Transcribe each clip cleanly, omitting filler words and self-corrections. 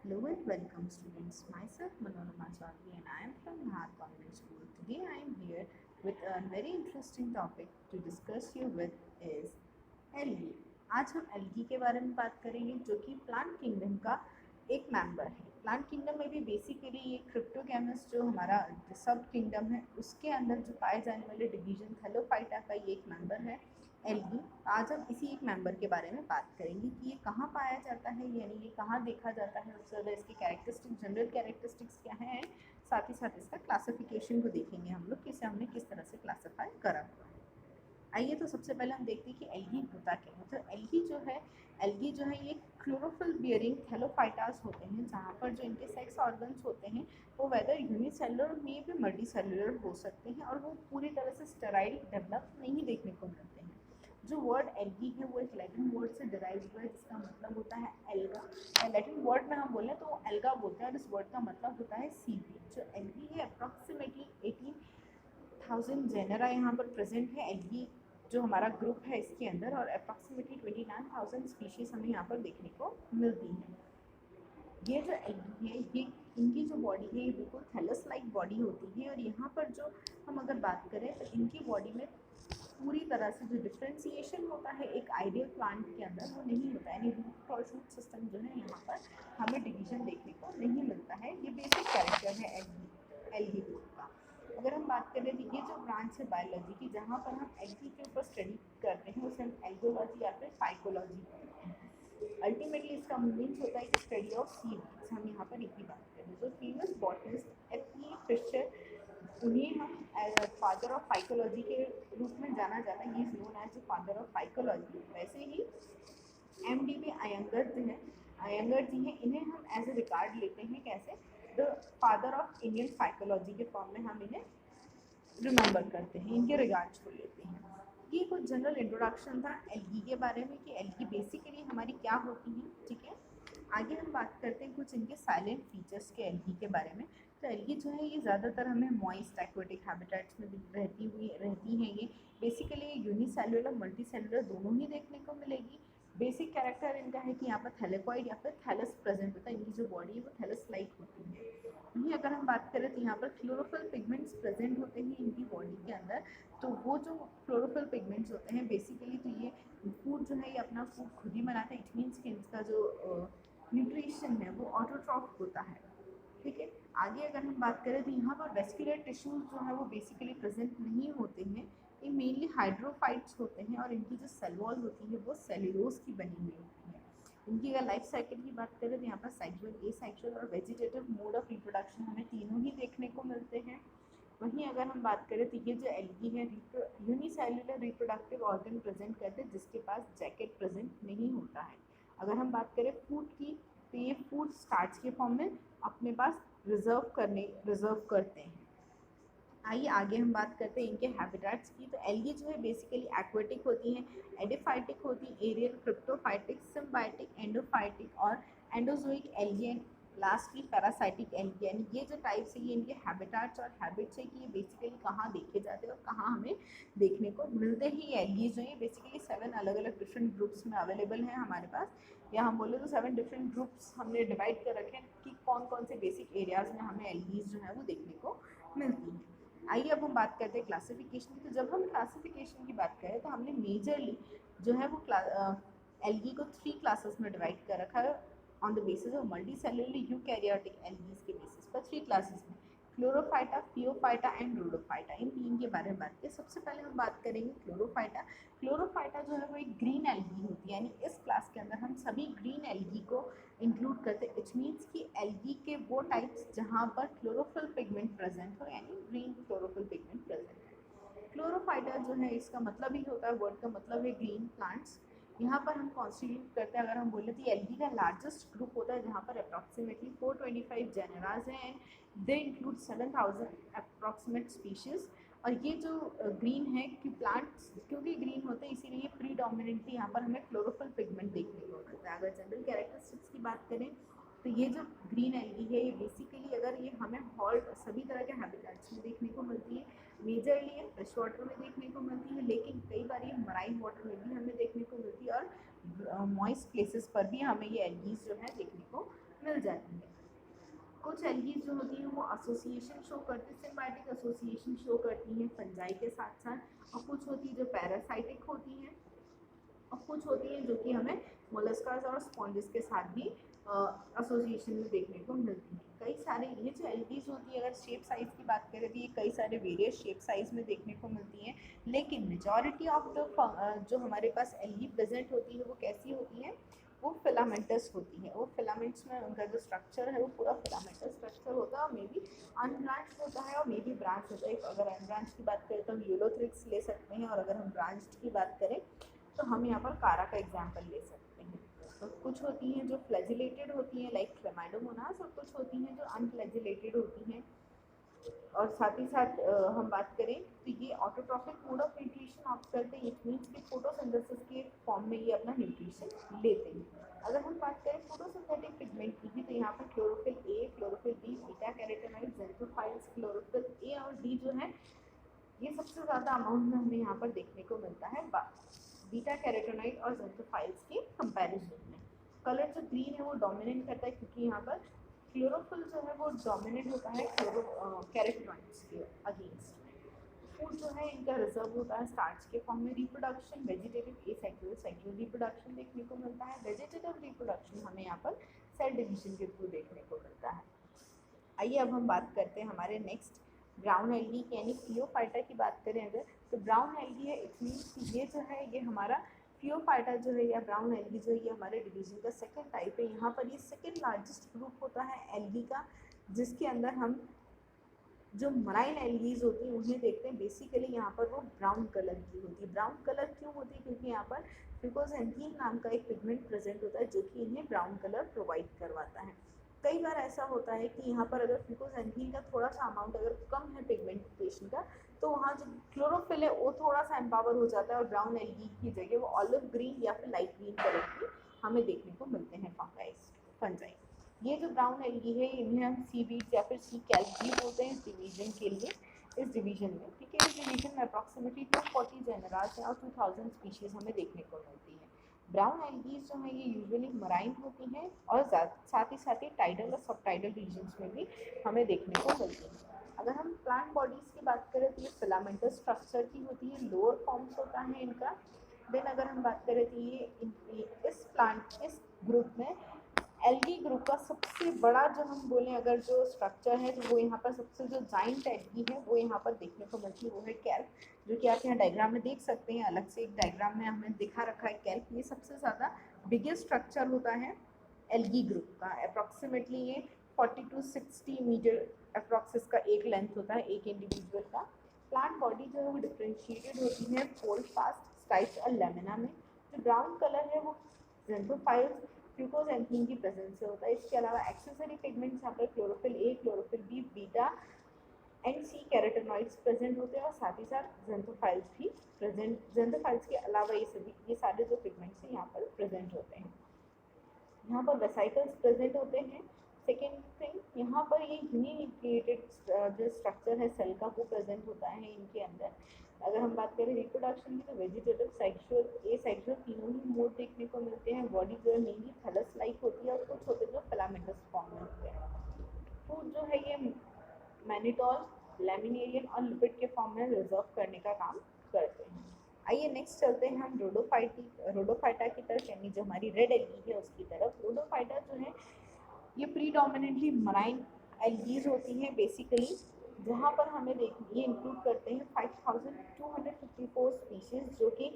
Hello and welcome students. Myself Manorama Chaudhary and I am from Bharat Convent School. Today I am here with a very interesting topic to discuss you with is algae. आज हम algae के बारे में बात करेंगे जो कि plant kingdom का एक मेंबर है। प्लांट किंगडम में भी बेसिकली ये क्रिप्टोगैमस जो हमारा सब किंगडम है उसके अंदर जो पाए जाने वाले डिवीजन थैलोफाइटा का ये एक मेंबर है एल्गी। आज हम इसी एक मेंबर के बारे में बात करेंगे कि ये कहाँ पाया जाता है, यानी ये कहाँ देखा जाता है, उससे ज़्यादा इसकी कैरेक्टरिस्टिक्स, जनरल कैरेक्टरिस्टिक्स क्या हैं, साथ ही साथ इसका क्लासिफिकेशन को देखेंगे हम लोग कि इसे हमने किस तरह से क्लासीफाई करा हुआ है। आइए तो सबसे पहले हम देखते हैं कि एल्गी होता क्या है। तो एल्गी जो है ये क्लोरोफिल बियरिंग थैलोफाइटास होते हैं, जहाँ पर जो इनके सेक्स ऑर्गन्स होते हैं वो वेदर यूनिसेलुलर में भी मल्टीसेलुलर हो सकते हैं और वो पूरी तरह से स्टेराइल डेवलप नहीं देखने को मिलते हैं। जो वर्ड एल्गी है वो एक लैटिन वर्ड से डिराइव हुआ है जिसका मतलब होता है एल्गा। लैटिन वर्ड में हम बोलें तो एल्गा बोलते हैं और इस वर्ड का मतलब होता है सीवीड। जो एल्गी है अप्रॉक्सीमेटली 18,000 जेनरा यहाँ पर प्रेजेंट है एल्गी जो हमारा ग्रुप है इसके अंदर, और अप्रॉक्सीमेटली 29,000 स्पीशीज़ हमें यहाँ पर देखने को मिलती हैं। ये जो एल्गी है ये इनकी जो बॉडी है ये बिल्कुल थैलस लाइक बॉडी होती है, और यहाँ पर जो हम अगर बात करें तो इनकी बॉडी में पूरी तरह से जो डिफ्रेंसिएशन होता है एक आइडियल प्लांट के अंदर वो नहीं होता है, यानी रूट और शूट सिस्टम जो है यहाँ पर हमें डिवीजन देखने को नहीं मिलता है। ये बेसिक कैरेक्टर है एल्गी ग्रुप का। अगर हम बात करें तो ये जो ब्रांच है बायोलॉजी की जहाँ पर हम एल्गी के ऊपर स्टडी करते हैं उसे हम एल्गोलॉजी या फिर फाइकोलॉजी कहते हैं। अल्टीमेटली इसका मीनिंग होता है कि स्टडी ऑफ सीड्स। हम यहाँ पर एक ही बात करें जो फीमस बॉटनिस्ट एफ.ई. फिशर, उन्हें हम फादर ऑफ फाइकोलॉजी के रूप में जाना जाता है। He is known as father of phycology. वैसे ही एम.डी.बी. अयंगर जी हैं, इन्हें हम एज ए रिगार्ड लेते हैं कैसे, the father of Indian phycology के फॉर्म में हम इन्हें रिमेंबर करते हैं, इनके रिगार्ड्स को लेते हैं। ये कुछ जनरल इंट्रोडक्शन था एल्गी के बारे में कि एल्गी बेसिकली हमारी क्या होती है। ठीक है, आगे हम बात करते हैं कुछ इनके साइलेंट फीचर्स के एल्गी के बारे में। तो एल्गी जो है ये ज़्यादातर हमें मॉइस्ट एक्वेटिक हैबिटेट्स में रहती हैं। ये बेसिकली यूनिसेलुलर मल्टी सेलुलर दोनों ही देखने को मिलेगी। बेसिक कैरेक्टर इनका है कि यहाँ पर थैलेकॉइड या फिर थैलस प्रेजेंट होता है। इनकी जो बॉडी है वो थैलस लाइक होती है। वहीं अगर हम बात करें तो यहाँ पर क्लोरोफिल पिगमेंट्स प्रेजेंट होते हैं इनकी बॉडी के अंदर। तो वो जो क्लोरोफिल पिगमेंट्स होते हैं बेसिकली तो ये फूड जो है ये अपना फूड खुद ही बनाते हैं। इट मीन्स कि इनका जो न्यूट्रिशन है वो ऑटोट्रॉफ होता है। ठीक है, आगे अगर हम बात करें तो यहाँ पर वेस्कुलर टिश्यूज जो है वो बेसिकली प्रेजेंट नहीं होते हैं। ये मेनली हाइड्रोफाइट्स होते हैं और इनकी जो सेल वॉल होती है वो सेल्यूलोज की बनी हुई होती है। इनकी अगर लाइफ साइकिल की बात करें तो यहाँ पर सेक्सुअल, एसेक्सुअल और वेजिटेटिव मोड ऑफ रिप्रोडक्शन हमें तीनों ही देखने को मिलते हैं। वहीं अगर हम बात करें तो ये जो एल्गी है यूनिसेल्युलर रिप्रोडक्टिव ऑर्गन प्रेजेंट करते हैं जिसके पास जैकेट प्रेजेंट नहीं होता है। अगर हम बात करें फूड की तो ये फूड स्टार्च के फॉर्म में अपने पास रिजर्व करते हैं। आइए आगे हम बात करते हैं इनके हैबिटेट्स की। तो एल्गी जो है बेसिकली एक्वेटिक होती हैं, एडिफाइटिक होती हैं, एरियल, क्रिप्टोफाइटिक, सिम्बायोटिक, एंडोफाइटिक और endozoic algae and lastly parasitic algae. यानी ये जो टाइप्स है ये इनके हैबिटेट्स और हैबिट्स है कि ये बेसिकली कहाँ देखे जाते हैं और कहाँ हमें देखने को मिलते हैं। ये एल्गी जो है बेसिकली 7 अलग अलग डिफरेंट ग्रुप्स में अवेलेबल हैं हमारे पास, या हम बोले तो 7 डिफरेंट ग्रुप्स हमने डिवाइड कर रखे हैं कि कौन कौन से बेसिक एरियाज़ में हमें एल्गीज जो है वो देखने को मिलती हैं। आइए अब हम बात करते हैं क्लासिफिकेशन की। तो जब हम क्लासिफिकेशन की बात करें तो हमने मेजरली जो है वो एल्गी को 3 क्लासेस में डिवाइड कर रखा है on the basis of multi cellular eukaryotic algae के बेसिस पर 3 क्लासेस में, क्लोरोफाइटा, फियोफाइटा एंड रोडोफाइटा। इन 3 के बारे में बात करें। सबसे पहले हम बात करेंगे क्लोरोफाइटा। क्लोरोफाइटा जो है वो एक ग्रीन एल्गी होती है, यानी इस क्लास के अंदर हम सभी ग्रीन एल्गी को इंक्लूड करते हैं। इट मीन्स कि एल्गी के वो टाइप्स जहाँ पर क्लोरोफिल पिगमेंट प्रेजेंट हो, यानी ग्रीन क्लोरोफिल पिगमेंट प्रेजेंट है। क्लोरोफाइटा जो है इसका मतलब ही होता है, वर्ड का मतलब है ग्रीन प्लांट्स। यहाँ पर हम कॉन्स्टिट्यूट करते हैं, अगर हम बोले तो एल्गी का लार्जेस्ट ग्रुप होता है जहाँ पर अप्रॉक्सीमेटली 425 जेनराज हैं and they include 7,000 approximate species. और ये जो ग्रीन है कि प्लांट्स क्योंकि ग्रीन होते हैं इसीलिए प्रीडोमिनेंटली यहाँ पर हमें क्लोरोफिल पिगमेंट देखने को मिलता है। अगर जनरल कैरेक्टरिस्टिक्स की बात करें तो ये जो ग्रीन एल्गी है ये बेसिकली अगर ये हमें हॉल सभी तरह के हैबिटेट्स में देखने को मिलती है। मेजरली ये फ्रेश वाटर में देखने को मिलती है, लेकिन कई बार ये मराइन वाटर में भी हमें देखने को मिलती है और मॉइस्ट प्लेसेस पर भी हमें ये एल्गीज जो है देखने को मिल जाती है। कुछ एल्गीज जो होती हैं वो एसोसिएशन शो करती है, सिम्बायोटिक एसोसिएशन शो करती हैं फंजाई के साथ साथ, और कुछ होती है जो पैरासाइटिक होती हैं, और कुछ होती हैं जो कि हमें मोलस्कास और स्पॉन्जेस के साथ भी एसोसिएशन में देखने को मिलती हैं। कई सारे ये जो एल्गीज होती है, अगर शेप साइज़ की बात करें तो ये कई सारे वेरियस शेप साइज़ में देखने को मिलती हैं, लेकिन मेजॉरिटी ऑफ द जो हमारे पास एल्गी प्रेजेंट होती है वो कैसी होती है, वो फिलामेंटस होती है। वो फिलामेंट्स में उनका जो स्ट्रक्चर है वो पूरा फिलामेंटस स्ट्रक्चर होता है, और मे बी अनब्रांच्ड होता है और मे बी ब्रांच होता है। अगर अनब्रांच की बात करें तो हम यूलोथ्रिक्स ले सकते हैं, और अगर हम ब्रांच्ड की बात करें तो हम यहाँ पर कारा का एग्जाम्पल ले सकते हैं। तो कुछ होती हैं जो फ्लैजिलेटेड होती हैं लाइक क्लेमाइडोमोनास, और कुछ होती हैं जो अनफ्लैजिलेटेड होती हैं। और साथ ही साथ हम बात करें तो ये autotrophic mode of nutrition opt करते हैं, इट मीन्स कि फोटोसिंथेसिस के फॉर्म में ये अपना न्यूट्रिशन लेते हैं। अगर हम बात करें फोटोसिंथेटिक पिगमेंट की भी, तो यहाँ पर chlorophyll a, chlorophyll b, beta carotenoid, xanthophylls, chlorophyll a और डी जो है ये सबसे ज़्यादा अमाउंट में हमें यहाँ पर देखने को मिलता है बीटा कैरोटीनॉइड और ज़ेंथोफाइल्स के कंपैरिजन में। कलर जो ग्रीन है वो डोमिनेट करता है, क्योंकि यहाँ पर क्लोरोफिल जो है वो डोमिनेट होता है कैरोटीनॉइड्स के अगेंस्ट। फूड जो है इनका रिजर्व होता है स्टार्च के फॉर्म में। Reproduction vegetative asexual, sexual reproduction देखने को मिलता है। वेजिटेटिव रिप्रोडक्शन हमें यहाँ पर सेल डिविजन के थ्रू देखने को मिलता है। आइए अब हम बात करते हैं हमारे नेक्स्ट ब्राउन एल्गी की, यानी फियोफाइटा की बात करें अगर, तो ब्राउन एल्गी है, इट मीन्स कि ये जो है ये हमारा फियोफाइटा जो है या ब्राउन एल्गी जो है ये हमारे डिवीजन का सेकंड टाइप है। यहाँ पर ये सेकंड लार्जेस्ट ग्रुप होता है एल्गी का, जिसके अंदर हम जो मराइन एल्गीज होती हैं उन्हें देखते हैं। बेसिकली यहाँ पर वो ब्राउन कलर की होती है। ब्राउन कलर क्यों होती है, क्योंकि यहाँ पर फिकोजेंथीन नाम का एक पिगमेंट प्रेजेंट होता है जो कि इन्हें ब्राउन कलर प्रोवाइड करवाता है। कई बार ऐसा होता है कि यहाँ पर अगर फिकोजेंथीन का थोड़ा सा अमाउंट अगर कम है पिगमेंटेशन का, तो वहाँ जो क्लोरोफिल है वो थोड़ा सा एम्पावर हो जाता है, और ब्राउन एल्गी की जगह वो ऑलिव ग्रीन या फिर लाइट ग्रीन कलर की हमें देखने को मिलते हैं फंजाई। ये जो ब्राउन एल्गी है इन्हें हम सी बीट्स या फिर सी कैल्प भी बोलते हैं इस डिवीजन के लिए, इस डिवीजन में। ठीक है, इस डिवीजन में अप्रॉक्सीमेटली 240 जेनरास और 2000 स्पीशीज हमें देखने को मिलती है। ब्राउन एल्गीज जो है ये यूजुअली मराइन होती हैं, और साथ ही टाइडल और सब टाइडल रीजन्स में भी हमें देखने को मिलती है। अगर हम प्लांट बॉडीज़ की बात करें तो ये फिलामेंटस स्ट्रक्चर की होती है, लोअर फॉर्म्स होता है इनका। देन अगर हम बात करें तो ये इस ग्रुप में एल्गी ग्रुप का सबसे बड़ा जो हम बोलें अगर जो स्ट्रक्चर है, तो वो यहाँ पर सबसे जो जाइंट एल्गी है वो यहाँ पर देखने को मिलती है, वो है कैल्प, जो कि आप यहाँ डायग्राम में देख सकते हैं। अलग से एक डायग्राम में हमें दिखा रखा है कैल्प। ये सबसे ज़्यादा बिगेस्ट स्ट्रक्चर होता है एल्गी ग्रुप का। अप्रॉक्सीमेटली ये 40 to 60 मीटर अप्रॉक्स इसका एक लेंथ होता है एक इंडिविजुअल का। प्लांट बॉडी जो है वो डिफ्रेंशिएटेड होती है फोल्ड फास्ट स्टाइप्स और लेमिना में। जो ब्राउन कलर है वो ज़ेंथोफाइल्स फ्यूकोजेंथीन की प्रेजेंस से होता है। इसके अलावा एक्सेसरी पिगमेंट्स यहाँ पर chlorophyll a, chlorophyll b, beta and c carotenoids present होते हैं, और साथ ही साथ ज़ेंथोफाइल्स भी प्रेजेंट। ज़ेंथोफाइल्स के अलावा ये सारे जो पिगमेंट्स हैं यहाँ पर प्रेजेंट होते हैं। यहाँ पर वेसाइकल्स प्रेजेंट होते हैं। सेकेंड थिंग, यहाँ पर ये यूनिन्यूक्लिएटेड जो स्ट्रक्चर है सेल का वो प्रेजेंट होता है इनके अंदर। अगर हम बात करें रिप्रोडक्शन की, तो वेजिटेटिव, सेक्सुअल, एसेक्सुअल तीनों ही मोड देखने को मिलते हैं। बॉडी जो है मेनली थैलस लाइक होती है, और कुछ होते जो फिलामेंटस फॉर्म में होते हैं। फूड जो है ये मैनिटॉल, लैमिनेरियन और लिपिड के फॉर्म में रिजर्व करने का काम करते हैं। आइए नेक्स्ट चलते हैं हम रोडोफाइटा की तरफ, यानी जो हमारी रेड एल्गी है उसकी तरफ। रोडोफाइटा जो है ये प्रीडोमिनेंटली मराइन एल्गीज होती हैं बेसिकली, जहाँ पर हमें ये इंक्लूड करते हैं 5254 स्पीशीज, जो कि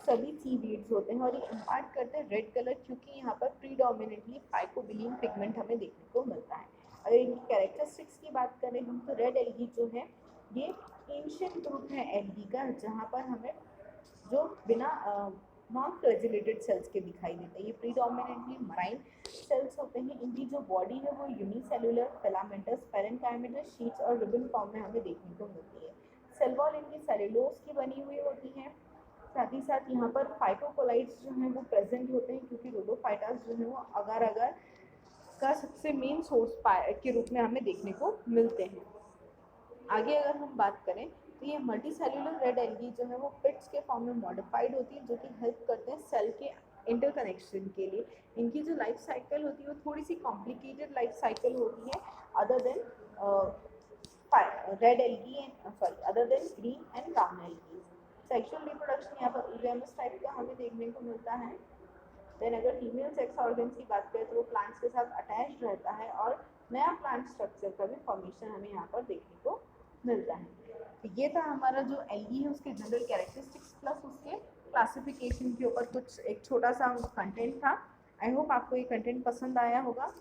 सभी सी वीड्स होते हैं, और ये इम्पार्ट करते हैं रेड कलर, क्योंकि यहाँ पर प्रीडोमिनेंटली फाइकोबिलियन पिगमेंट हमें देखने को मिलता है। अगर इनकी कैरेक्टरिस्टिक्स की बात करें हम, तो रेड एल्गी जो है ये एंशिएंट ग्रुप है एल्गी का, जहाँ पर हमें जो बिना नॉन फ्लैजिलेटेड सेल्स के दिखाई देते हैं। ये प्रीडोमिनेंटली मराइन सेल्स होते हैं। इनकी जो बॉडी है वो यूनिसेलुलर, फिलामेंटस, पैरेन्काइमेटस, शीट्स और रिबन फॉर्म में हमें देखने को मिलती है। सेल वॉल इनकी सेलुलोज की बनी हुई होती है। साथ ही साथ यहाँ पर फाइटोकोलाइट्स जो हैं वो प्रेजेंट होते हैं, क्योंकि रोडोफाइटास जो है वो अगर अगर का सबसे मेन सोर्स के रूप में हमें देखने को मिलते हैं। आगे अगर हम बात करें तो ये मल्टी सेल्यूलर रेड एल्गी जो है वो पिट्स के फॉर्म में मॉडिफाइड होती है, जो कि हेल्प करते हैं सेल के इंटरकनेक्शन के लिए। इनकी जो लाइफ साइकिल होती है वो थोड़ी सी कॉम्प्लिकेटेड लाइफ साइकिल होती है other than red algae and sorry other than green and brown algae. Sexual reproduction यहाँ पर यूरेमस टाइप का हमें देखने को मिलता है। देन अगर फीमेल सेक्स ऑर्गन की बात करें तो वो प्लांट्स के साथ अटैच रहता है और नया प्लांट स्ट्रक्चर का भी फॉर्मेशन हमें यहाँ पर देखने को मिलता है। तो ये था हमारा जो एल्गी है उसके जनरल कैरेक्टरिस्टिक्स प्लस उसके क्लासिफिकेशन के ऊपर कुछ एक छोटा सा कंटेंट था। आई होप आपको ये कंटेंट पसंद आया होगा।